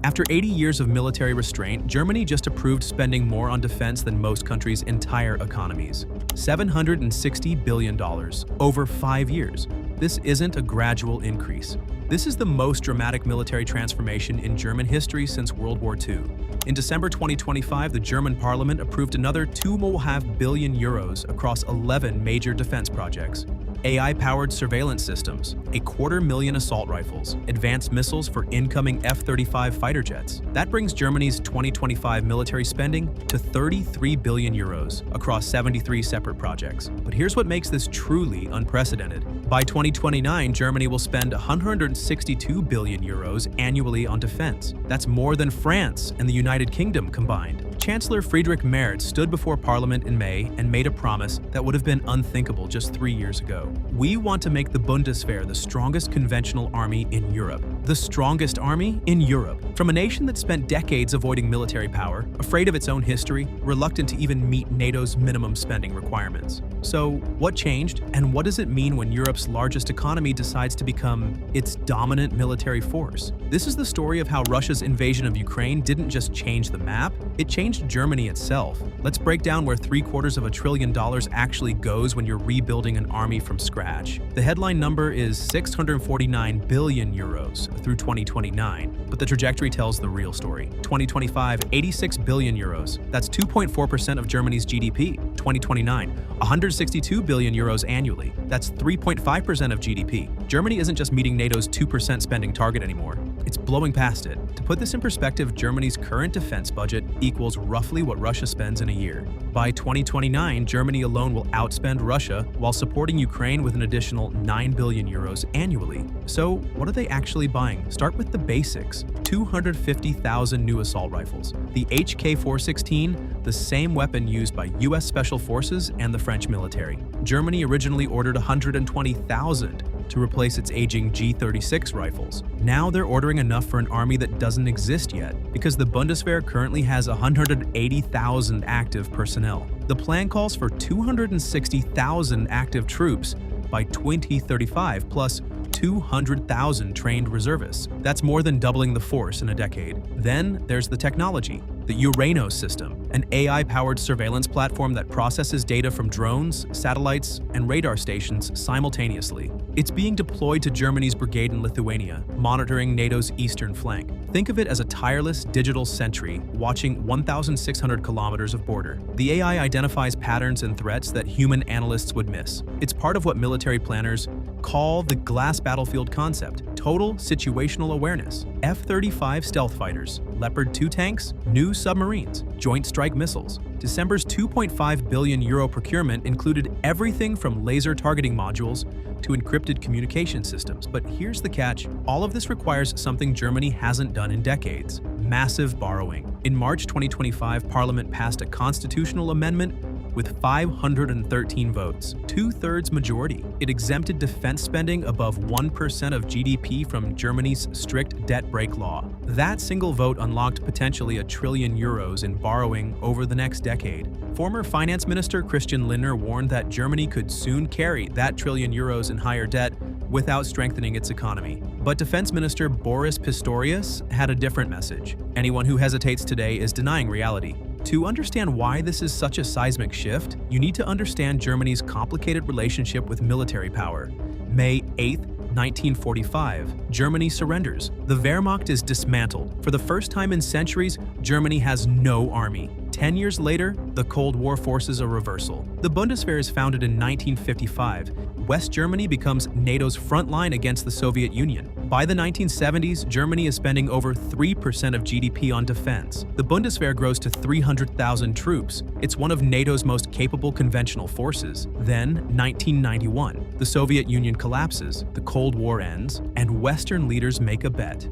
After 80 years of military restraint, Germany just approved spending more on defense than most countries' entire economies. $760 billion over 5 years. This isn't a gradual increase. This is the most dramatic military transformation in German history since World War II. In December 2025, the German parliament approved another €2.5 billion across 11 major defense projects. AI-powered surveillance systems, 250,000 assault rifles, advanced missiles for incoming F-35 fighter jets. That brings Germany's 2025 military spending to €33 billion across 73 separate projects. But here's what makes this truly unprecedented. By 2029, Germany will spend €162 billion annually on defense. That's more than France and the United Kingdom combined. Chancellor Friedrich Merz stood before Parliament in May and made a promise that would have been unthinkable just 3 years ago. We want to make the Bundeswehr the strongest conventional army in Europe. The strongest army in Europe. From a nation that spent decades avoiding military power, afraid of its own history, reluctant to even meet NATO's minimum spending requirements. So, what changed, and what does it mean when Europe's largest economy decides to become its dominant military force? This is the story of how Russia's invasion of Ukraine didn't just change the map, it changed Germany itself. Let's break down where $750 billion actually goes when you're rebuilding an army from scratch. The headline number is €649 billion through 2029, but the trajectory tells the real story. 2025, €86 billion. That's 2.4% of Germany's GDP. 2029, €162 billion annually. That's 3.5% of GDP. Germany isn't just meeting NATO's 2% spending target anymore. It's blowing past it. To put this in perspective, Germany's current defense budget equals roughly what Russia spends in a year. By 2029, Germany alone will outspend Russia while supporting Ukraine with an additional €9 billion annually. So, what are they actually buying? Start with the basics. 250,000 new assault rifles. The HK-416, the same weapon used by US Special Forces and the French military. Germany originally ordered 120,000 to replace its aging G-36 rifles. Now they're ordering enough for an army that doesn't exist yet, because the Bundeswehr currently has 180,000 active personnel. The plan calls for 260,000 active troops by 2035, plus 200,000 trained reservists. That's more than doubling the force in a decade. Then there's the technology. The Urano system, an AI-powered surveillance platform that processes data from drones, satellites, and radar stations simultaneously. It's being deployed to Germany's brigade in Lithuania, monitoring NATO's eastern flank. Think of it as a tireless digital sentry watching 1,600 kilometers of border. The AI identifies patterns and threats that human analysts would miss. It's part of what military planners call the glass battlefield concept, total situational awareness. F-35 stealth fighters, Leopard 2 tanks, new submarines, joint strike missiles. December's €2.5 billion procurement included everything from laser targeting modules to encrypted communication systems. But here's the catch, all of this requires something Germany hasn't done in decades: massive borrowing. In March 2025, Parliament passed a constitutional amendment with 513 votes, 2/3 majority. It exempted defense spending above 1% of GDP from Germany's strict debt brake law. That single vote unlocked potentially €1 trillion in borrowing over the next decade. Former Finance Minister Christian Lindner warned that Germany could soon carry that €1 trillion in higher debt without strengthening its economy. But Defense Minister Boris Pistorius had a different message. Anyone who hesitates today is denying reality. To understand why this is such a seismic shift, you need to understand Germany's complicated relationship with military power. May 8, 1945, Germany surrenders. The Wehrmacht is dismantled. For the first time in centuries, Germany has no army. 10 years later, the Cold War forces a reversal. The Bundeswehr is founded in 1955. West Germany becomes NATO's front line against the Soviet Union. By the 1970s, Germany is spending over 3% of GDP on defense. The Bundeswehr grows to 300,000 troops. It's one of NATO's most capable conventional forces. Then, 1991, the Soviet Union collapses, the Cold War ends, and Western leaders make a bet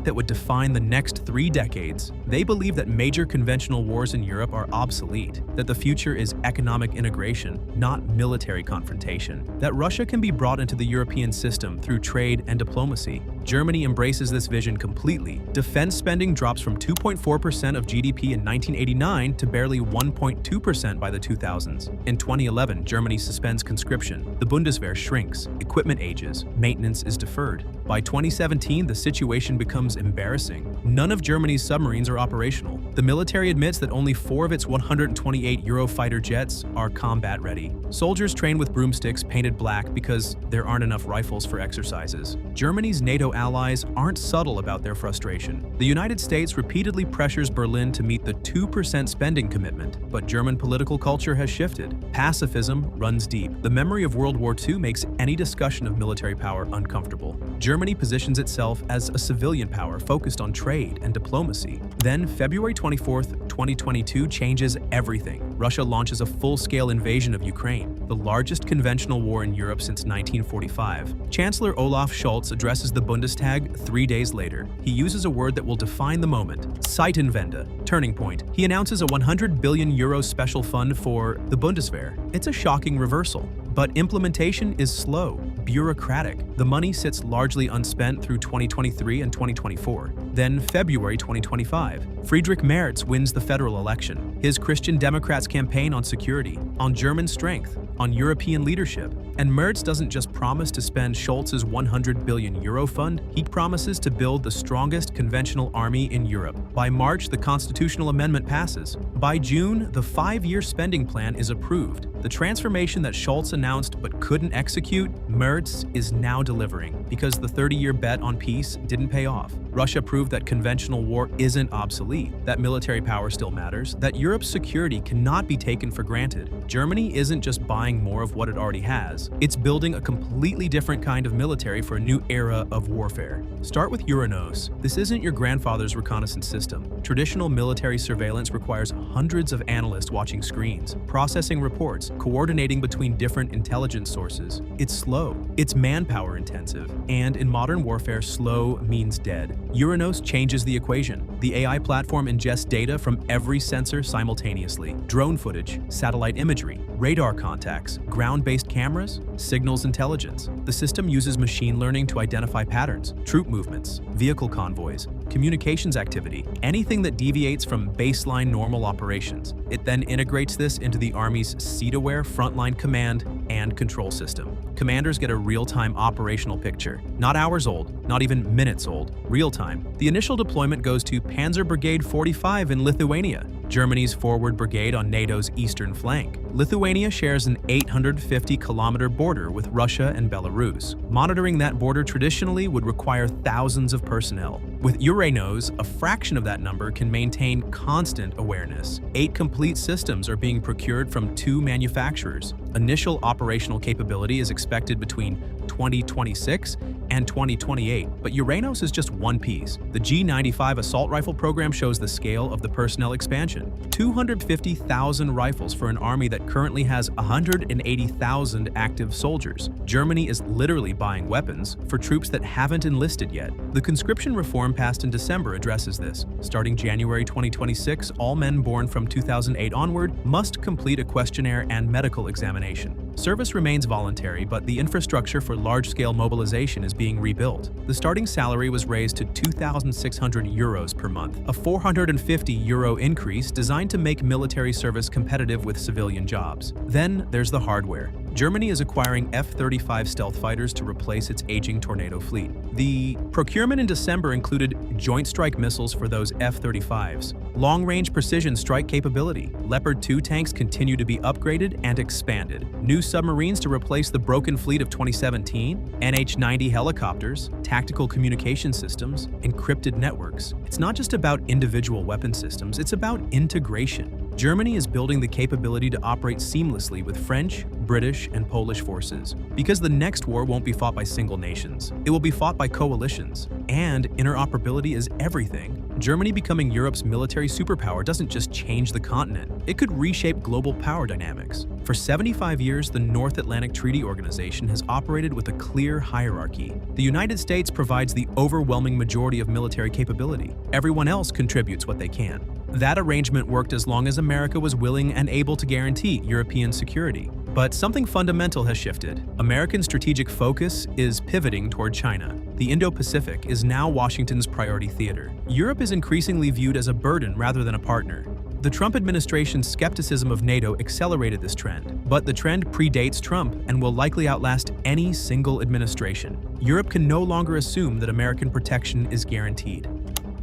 that would define the next 3 decades. They believe that major conventional wars in Europe are obsolete, that the future is economic integration, not military confrontation, that Russia can be brought into the European system through trade and diplomacy. Germany embraces this vision completely. Defense spending drops from 2.4% of GDP in 1989 to barely 1.2% by the 2000s. In 2011, Germany suspends conscription. The Bundeswehr shrinks. Equipment ages. Maintenance is deferred. By 2017, the situation becomes embarrassing. None of Germany's submarines are operational. The military admits that only 4 of its 128 Eurofighter jets are combat-ready. Soldiers train with broomsticks painted black because there aren't enough rifles for exercises. Germany's NATO allies aren't subtle about their frustration. The United States repeatedly pressures Berlin to meet the 2% spending commitment, but German political culture has shifted. Pacifism runs deep. The memory of World War II makes any discussion of military power uncomfortable. Germany positions itself as a civilian power focused on trade and diplomacy. Then, February 24, 2022 changes everything. Russia launches a full-scale invasion of Ukraine, the largest conventional war in Europe since 1945. Chancellor Olaf Scholz addresses the Bundestag 3 days later. He uses a word that will define the moment: Zeitenwende, turning point. He announces a €100 billion special fund for the Bundeswehr. It's a shocking reversal. But implementation is slow, bureaucratic. The money sits largely unspent through 2023 and 2024. Then February 2025, Friedrich Merz wins the federal election. His Christian Democrats campaign on security, on German strength, on European leadership. And Merz doesn't just promise to spend Scholz's €100 billion fund, he promises to build the strongest conventional army in Europe. By March, the constitutional amendment passes. By June, the 5-year spending plan is approved. The transformation that Scholz announced but couldn't execute, Merz is now delivering, because the 30-year bet on peace didn't pay off. Russia proved that conventional war isn't obsolete, that military power still matters, that Europe's security cannot be taken for granted. Germany isn't just buying more of what it already has, it's building a completely different kind of military for a new era of warfare. Start with Uranos. This isn't your grandfather's reconnaissance system. Traditional military surveillance requires hundreds of analysts watching screens, processing reports, coordinating between different intelligence sources. It's slow, it's manpower intensive, and in modern warfare, slow means dead. Uranos changes the equation. The AI platform ingests data from every sensor simultaneously: drone footage, satellite imagery, radar contacts, ground-based cameras, signals intelligence. The system uses machine learning to identify patterns, troop movements, vehicle convoys, communications activity, anything that deviates from baseline normal operations. It then integrates this into the Army's SEAD-aware frontline command and control system. Commanders get a real-time operational picture. Not hours old, not even minutes old, real-time. The initial deployment goes to Panzer Brigade 45 in Lithuania, Germany's forward brigade on NATO's eastern flank. Lithuania shares an 850-kilometer border with Russia and Belarus. Monitoring that border traditionally would require thousands of personnel. With Uranos, a fraction of that number can maintain constant awareness. 8 complete systems are being procured from 2 manufacturers. Initial operational capability is expected between 2026 and 2028, but Uranos is just one piece. The G95 assault rifle program shows the scale of the personnel expansion. 250,000 rifles for an army that currently has 180,000 active soldiers. Germany is literally buying weapons for troops that haven't enlisted yet. The conscription reform passed in December addresses this. Starting January 2026, all men born from 2008 onward must complete a questionnaire and medical examination. Service remains voluntary, but the infrastructure for large-scale mobilization is being rebuilt. The starting salary was raised to €2,600 per month, a €450 increase designed to make military service competitive with civilian jobs. Then there's the hardware. Germany is acquiring F-35 stealth fighters to replace its aging Tornado fleet. The procurement in December included Joint Strike missiles for those F-35s, long-range precision strike capability. Leopard 2 tanks continue to be upgraded and expanded. New submarines to replace the broken fleet of 2017, NH-90 helicopters, tactical communication systems, encrypted networks. It's not just about individual weapon systems, it's about integration. Germany is building the capability to operate seamlessly with French, British, and Polish forces. Because the next war won't be fought by single nations. It will be fought by coalitions. And interoperability is everything. Germany becoming Europe's military superpower doesn't just change the continent. It could reshape global power dynamics. For 75 years, the North Atlantic Treaty Organization has operated with a clear hierarchy. The United States provides the overwhelming majority of military capability. Everyone else contributes what they can. That arrangement worked as long as America was willing and able to guarantee European security. But something fundamental has shifted. American strategic focus is pivoting toward China. The Indo-Pacific is now Washington's priority theater. Europe is increasingly viewed as a burden rather than a partner. The Trump administration's skepticism of NATO accelerated this trend, but the trend predates Trump and will likely outlast any single administration. Europe can no longer assume that American protection is guaranteed.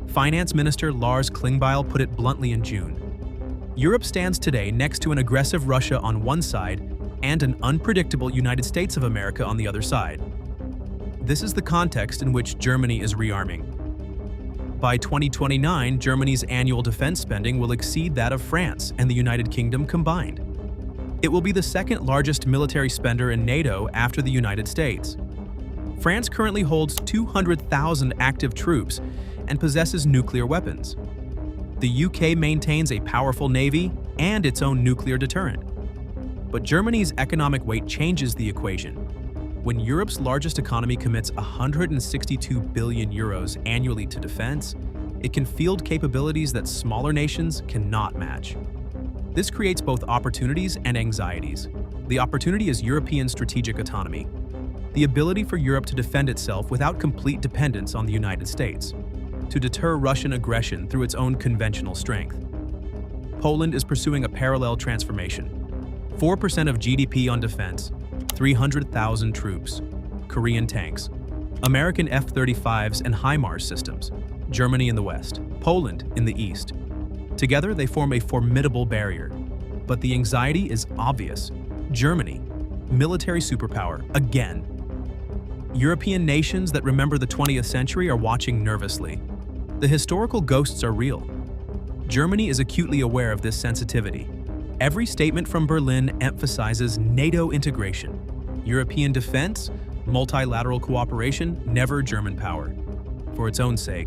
Finance Minister Lars Klingbeil put it bluntly in June. Europe stands today next to an aggressive Russia on one side and an unpredictable United States of America on the other side. This is the context in which Germany is rearming. By 2029, Germany's annual defense spending will exceed that of France and the United Kingdom combined. It will be the second largest military spender in NATO after the United States. France currently holds 200,000 active troops and possesses nuclear weapons. The UK maintains a powerful navy and its own nuclear deterrent. But Germany's economic weight changes the equation. When Europe's largest economy commits 162 billion euros annually to defense, it can field capabilities that smaller nations cannot match. This creates both opportunities and anxieties. The opportunity is European strategic autonomy, the ability for Europe to defend itself without complete dependence on the United States, to deter Russian aggression through its own conventional strength. Poland is pursuing a parallel transformation. 4% of GDP on defense, 300,000 troops, Korean tanks, American F-35s and HIMARS systems, Germany in the west, Poland in the east. Together, they form a formidable barrier. But the anxiety is obvious. Germany, military superpower, again. European nations that remember the 20th century are watching nervously. The historical ghosts are real. Germany is acutely aware of this sensitivity. Every statement from Berlin emphasizes NATO integration, European defense, multilateral cooperation, never German power, for its own sake.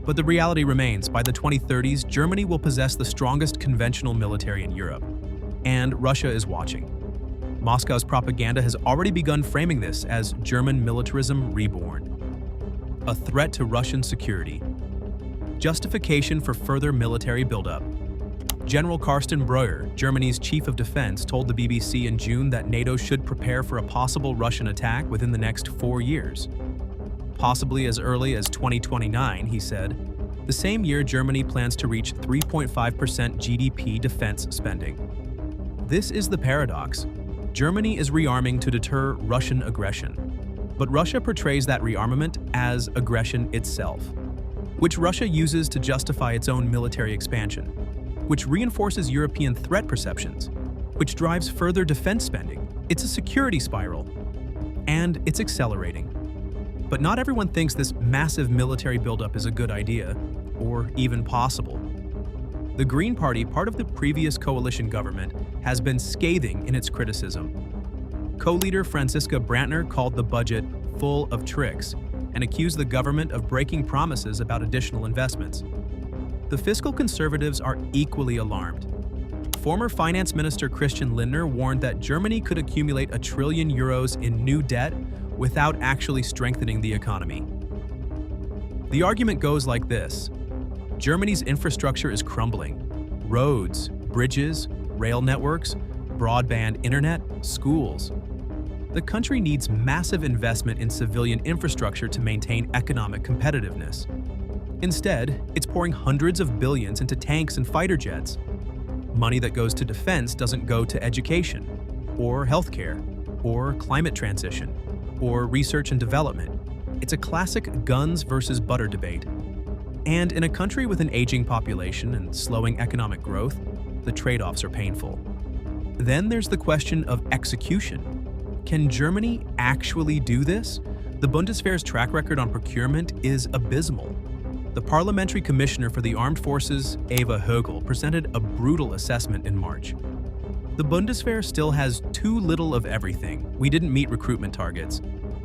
But the reality remains, by the 2030s, Germany will possess the strongest conventional military in Europe. And Russia is watching. Moscow's propaganda has already begun framing this as German militarism reborn. A threat to Russian security. Justification for further military buildup. General Carsten Breuer, Germany's chief of defense, told the BBC in June that NATO should prepare for a possible Russian attack within the next 4 years. Possibly as early as 2029, he said. The same year, Germany plans to reach 3.5% GDP defense spending. This is the paradox. Germany is rearming to deter Russian aggression. But Russia portrays that rearmament as aggression itself, which Russia uses to justify its own military expansion, which reinforces European threat perceptions, which drives further defense spending. It's a security spiral, and it's accelerating. But not everyone thinks this massive military buildup is a good idea, or even possible. The Green Party, part of the previous coalition government, has been scathing in its criticism. Co-leader Franziska Brandner called the budget full of tricks and accused the government of breaking promises about additional investments. The fiscal conservatives are equally alarmed. Former Finance Minister Christian Lindner warned that Germany could accumulate €1 trillion in new debt without actually strengthening the economy. The argument goes like this. Germany's infrastructure is crumbling. Roads, bridges, rail networks, broadband internet, schools. The country needs massive investment in civilian infrastructure to maintain economic competitiveness. Instead, it's pouring hundreds of billions into tanks and fighter jets. Money that goes to defense doesn't go to education, or healthcare, or climate transition, or research and development. It's a classic guns versus butter debate. And in a country with an aging population and slowing economic growth, the trade-offs are painful. Then there's the question of execution. Can Germany actually do this? The Bundeswehr's track record on procurement is abysmal. The Parliamentary Commissioner for the Armed Forces, Eva Högel, presented a brutal assessment in March. The Bundeswehr still has too little of everything. We didn't meet recruitment targets.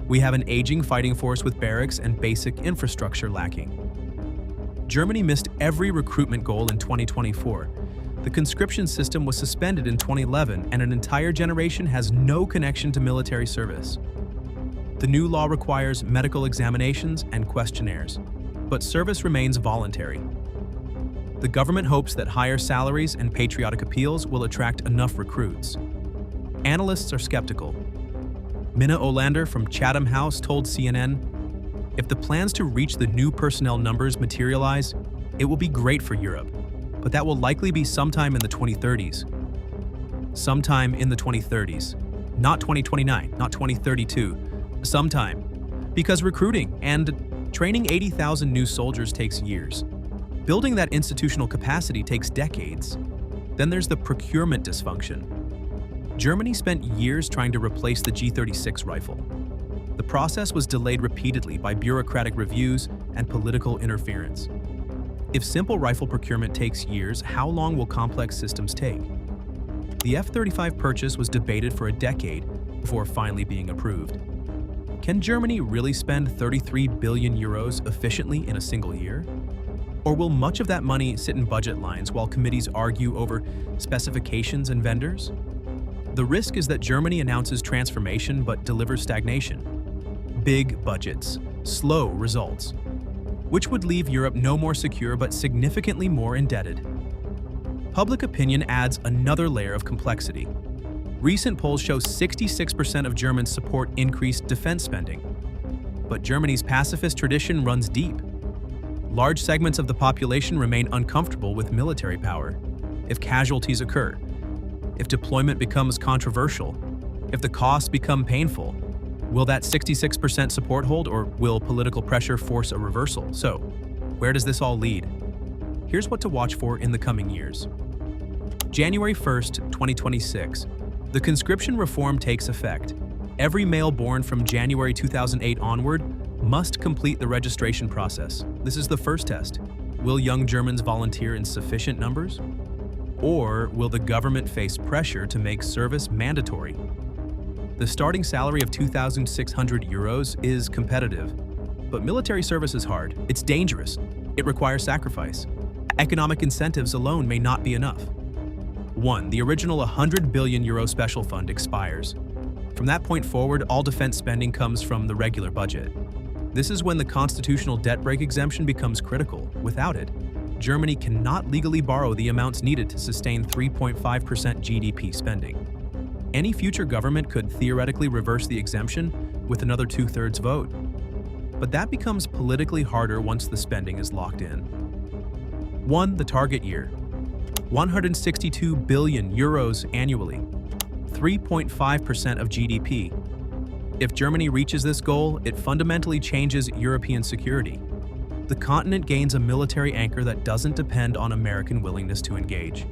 We have an aging fighting force with barracks and basic infrastructure lacking. Germany missed every recruitment goal in 2024. The conscription system was suspended in 2011, and an entire generation has no connection to military service. The new law requires medical examinations and questionnaires, but service remains voluntary. The government hopes that higher salaries and patriotic appeals will attract enough recruits. Analysts are skeptical. Minna Olander from Chatham House told CNN, "If the plans to reach the new personnel numbers materialize, it will be great for Europe, but that will likely be sometime in the 2030s. Sometime in the 2030s. Not 2029, not 2032. Sometime. Because recruiting and training 80,000 new soldiers takes years. Building that institutional capacity takes decades. Then there's the procurement dysfunction. Germany spent years trying to replace the G36 rifle. The process was delayed repeatedly by bureaucratic reviews and political interference. If simple rifle procurement takes years, how long will complex systems take? The F-35 purchase was debated for a decade before finally being approved. Can Germany really spend 33 billion euros efficiently in a single year? Or will much of that money sit in budget lines while committees argue over specifications and vendors? The risk is that Germany announces transformation but delivers stagnation. Big budgets, slow results, which would leave Europe no more secure but significantly more indebted. Public opinion adds another layer of complexity. Recent polls show 66% of Germans support increased defense spending. But Germany's pacifist tradition runs deep. Large segments of the population remain uncomfortable with military power. If casualties occur, if deployment becomes controversial, if the costs become painful, will that 66% support hold, or will political pressure force a reversal? So, where does this all lead? Here's what to watch for in the coming years. January 1st, 2026. The conscription reform takes effect. Every male born from January 2008 onward must complete the registration process. This is the first test. Will young Germans volunteer in sufficient numbers? Or will the government face pressure to make service mandatory? The starting salary of 2,600 euros is competitive. But military service is hard. It's dangerous. It requires sacrifice. Economic incentives alone may not be enough. 1. The original 100 billion euro special fund expires. From that point forward, all defense spending comes from the regular budget. This is when the constitutional debt brake exemption becomes critical. Without it, Germany cannot legally borrow the amounts needed to sustain 3.5% GDP spending. Any future government could theoretically reverse the exemption with another 2/3 vote. But that becomes politically harder once the spending is locked in. 1. The target year. 162 billion euros annually, 3.5% of GDP. If Germany reaches this goal, it fundamentally changes European security. The continent gains a military anchor that doesn't depend on American willingness to engage.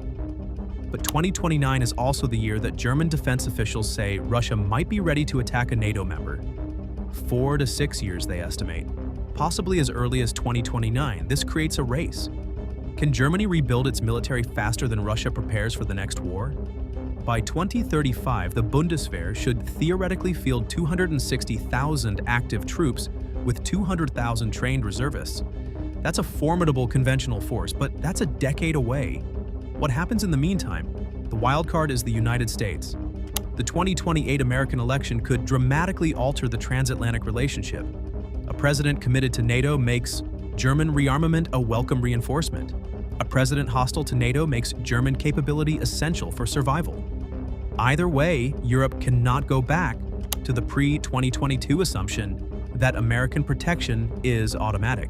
But 2029 is also the year that German defense officials say Russia might be ready to attack a NATO member. 4 to 6 years, they estimate. Possibly as early as 2029, this creates a race. Can Germany rebuild its military faster than Russia prepares for the next war? By 2035, the Bundeswehr should theoretically field 260,000 active troops with 200,000 trained reservists. That's a formidable conventional force, but that's a decade away. What happens in the meantime? The wild card is the United States. The 2028 American election could dramatically alter the transatlantic relationship. A president committed to NATO makes German rearmament a welcome reinforcement. A president hostile to NATO makes German capability essential for survival. Either way, Europe cannot go back to the pre-2022 assumption that American protection is automatic.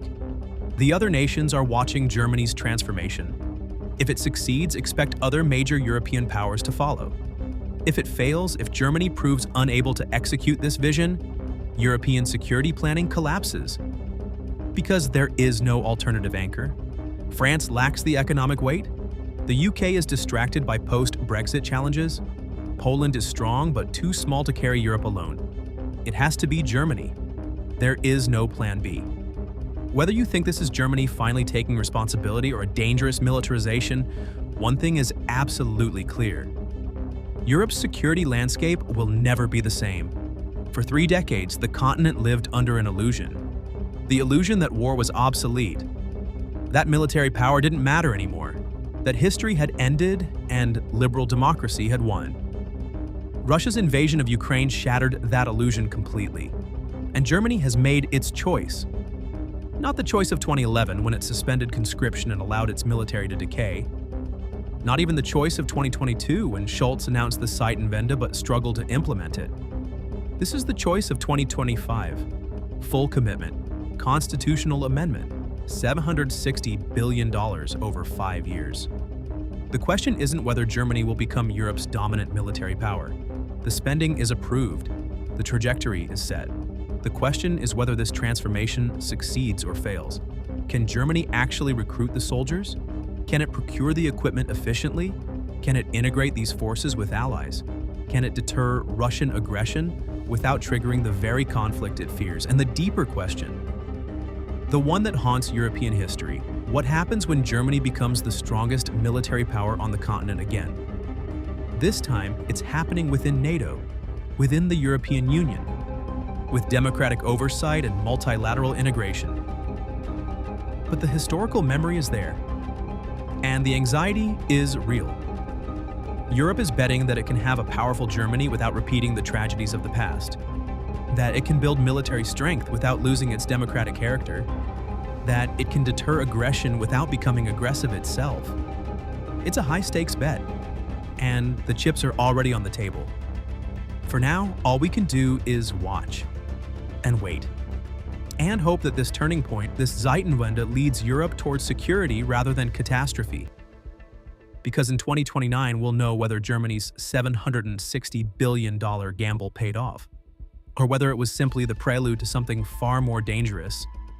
The other nations are watching Germany's transformation. If it succeeds, expect other major European powers to follow. If it fails, if Germany proves unable to execute this vision, European security planning collapses. Because there is no alternative anchor. France lacks the economic weight. The UK is distracted by post-Brexit challenges. Poland is strong but too small to carry Europe alone. It has to be Germany. There is no plan B. Whether you think this is Germany finally taking responsibility or a dangerous militarization, one thing is absolutely clear. Europe's security landscape will never be the same. For 3 decades, the continent lived under an illusion. The illusion that war was obsolete, that military power didn't matter anymore, that history had ended and liberal democracy had won. Russia's invasion of Ukraine shattered that illusion completely. And Germany has made its choice. Not the choice of 2011 when it suspended conscription and allowed its military to decay. Not even the choice of 2022 when Schultz announced the Zeitenwende but struggled to implement it. This is the choice of 2025. Full commitment, constitutional amendment, $760 billion over 5 years. The question isn't whether Germany will become Europe's dominant military power. The spending is approved. The trajectory is set. The question is whether this transformation succeeds or fails. Can Germany actually recruit the soldiers? Can it procure the equipment efficiently? Can it integrate these forces with allies? Can it deter Russian aggression without triggering the very conflict it fears? And the deeper question, the one that haunts European history, what happens when Germany becomes the strongest military power on the continent again? This time, it's happening within NATO, within the European Union, with democratic oversight and multilateral integration. But the historical memory is there, and the anxiety is real. Europe is betting that it can have a powerful Germany without repeating the tragedies of the past, that it can build military strength without losing its democratic character, that it can deter aggression without becoming aggressive itself. It's a high-stakes bet, and the chips are already on the table. For now, all we can do is watch and wait, and hope that this turning point, this Zeitenwende, leads Europe towards security rather than catastrophe. Because in 2029, we'll know whether Germany's $760 billion gamble paid off, or whether it was simply the prelude to something far more dangerous